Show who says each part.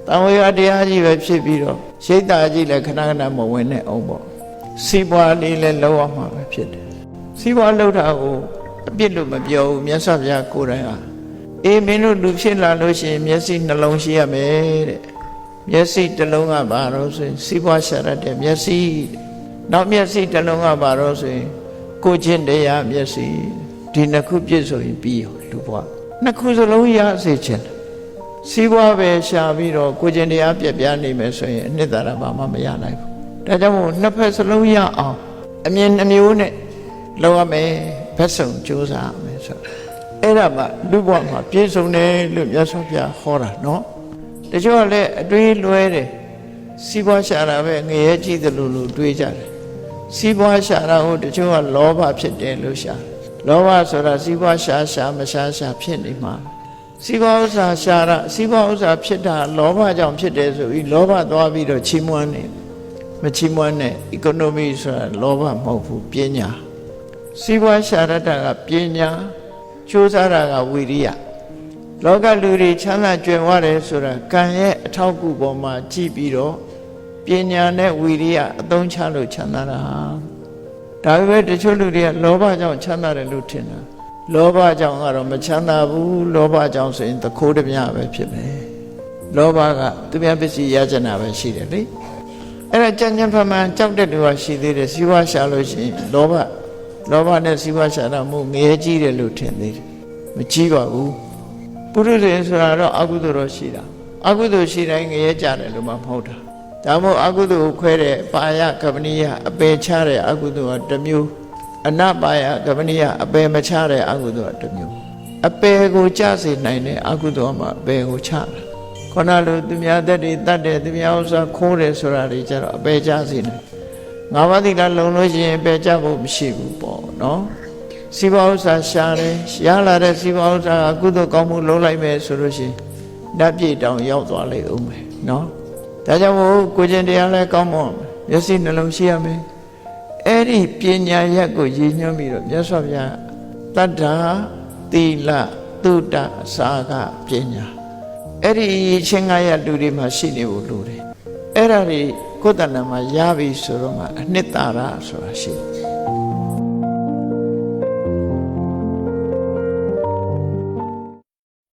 Speaker 1: တန်ဝေကတရားကြီးပဲဖြစ်ပြီးတော့ရှိတ်တာကြီးလည်းခဏခဏမဝင်နဲ့အောင်ပေါ့စီးပွားလေးလည်းလောက်ရမှာပဲဖြစ်တယ်စီးပွားလောက်တာကိုအပြစ်လို့မပြောဘူးမြတ်စွာဘုရားကိုယ်တိုင်ဟာအေးမင်းတို့လူဖြစ်လာလို့ရှိရင်မျက်စိနှလုံးရှိရမယ်တဲ့မျက်စိတစ်လုံးကဘာလို့ဆိုရင်စီးပွားရှာရတဲ့မျက်စိနောက်မျက်စိတစ်လုံးကဘာလို့ဆိုရင်ကိုချင်းတရားမျက်စိဒီနှစ်ခုပြည့်စုံရင်ပြီးရောလူဘဝနှစ်ခုစလုံးရစေချင်တယ်စီးပွားပဲရှာပြီးတော့ကိုချင်းတရားပြက်ပြားနေမယ်ဆိုရင်အနှစ်သာရဘာမှမရနိုင်ဘူးဒါကြောင့်မို့နှစ်ဖက်စလုံးရအောင်အမြင်နှမျိုးနဲ့လုပ်ရမယ်ဘက်စုံကြိုးစားရမယ်ဆိုအဲ့ဒါမှလူဘဝမှာပြည့်စုံတယ်လို့မြတ်စွာဘုရားဟောတာနော်တချို့ကလည်းအတွေးလွဲတယ်စီးပွားရှာတာပဲငရဲကြည့်တယ်လို့တွေးကြတယ်စီးပွားရှာတာကိုတချို့ကလောဘဖြစ်တယ်လို့ရှာလောဘဆိုတာစီးပွားရှာမရှာဖြစ်နေမှာစီးပွားဥစ္စာရှာတာစီးပွားဥစ္စာဖြစ်တာလောဘကြောင့်ဖြစ်တယ်ဆိုပြီးလောဘသွားပြီးတော့ချီးမွမ်းနေမချီးမွမ်းနဲ့ economy ဆိုတာလောဘမဟုတ်ဘူးပညာစီးပွားရှာတတ်တာကပညာကြိုးစားတာကဝိရိယလောကလူတွေချမ်းသာကြွယ်ဝတယ်ဆိုတာကံရဲ့အထောက်အကူပေါ်မှာကြည့်ပြီးတော့ပညာနဲ့ဝိရိယအသုံးချလို့ချမ်းသာတာဒါပေမဲ့တချို့လူတွေကလောဘကြောင့်ချမ်းသာတယ်လို့ထင်တာလောဘကြောင့်ကတော့မချမ်းသာဘူးလောဘကြောင့်ဆိုရင်သခိုးတပြပဲဖြစ်မယ်လောဘကသူများပစ္စည်းရကြနာပဲရှိတယ်လေအဲ့ဒါကြံ့ကြံ့ဖန်ဖန်ကြောက်တဲ့လူကရှိသေးတယ်စီးပွားရှာလို့ရှိရင်လောဘနဲ့စီးပွားရှာတာမို့ငရဲကြီးတယ်လို့ထင်သေးတယ်မကြီးပါဘူးပုရုษရင်ဆိုတာတော့အကုသိုလ်တော့ရှိတာအကုသိုလ်ရှိတိုင်းငရဲကြတယ်လို့မှမဟုတ်တာဒါမို့အကုသိုလ်ကိုခွဲတဲ့ပါယကပ္ပနိယအပယ်ချတဲ့အကုသိုလ်ကတစ်မျိုးအနပါယကပ္ပနိယအပယ်မချတဲ့အကုသိုလ်ကတစ်မျိုးအပယ်ကိုကြစေနိုင်တဲ့အကုသိုလ်မှာအပယ်ကိုချတာခေါဏလိုသူများသက်တွေတတ်တယ်သူများဥစ္စာခိုးတယ်ဆိုတာတွေကြတော့အပယ်ကြစေနိုင်ငါးပါးသီလလုံလို့ရှိရင်အပယ်ကြဖို့မရှိဘူးပေါ့နော်စီးပွားဥစ္စာရှာတယ်ရလာတဲ့စီးပွားဥစ္စာအကုသိုလ်ကောင်းမှုလုပ်လိုက်မယ်ဆိုလို့ရှိရင်ဓာတ်ပြည့်တောင်ရောက်သွားလိမ့်ဦးမယ်နော်ဒါကြောင့်မို့ကိုကျင်တရားလဲကောင်းမွန်မျက်စိနှလုံးရှိရမယ်အဲ့ဒီပညာရက်ကိုရည်ညွှန်းပြီးတော့မြတ်စွာဘုရားတတ္ထာသီလသုတ္တစာကပညာအဲ့ဒီချင်းငါးရက်လူတွေမှာရှိနေဖို့လိုတယ်အဲ့ဒါတွေကိုယ်တဏ္ဍာမှာရပြီဆိုတော့မှအနှစ်သာရဆိုတာရှိတယ်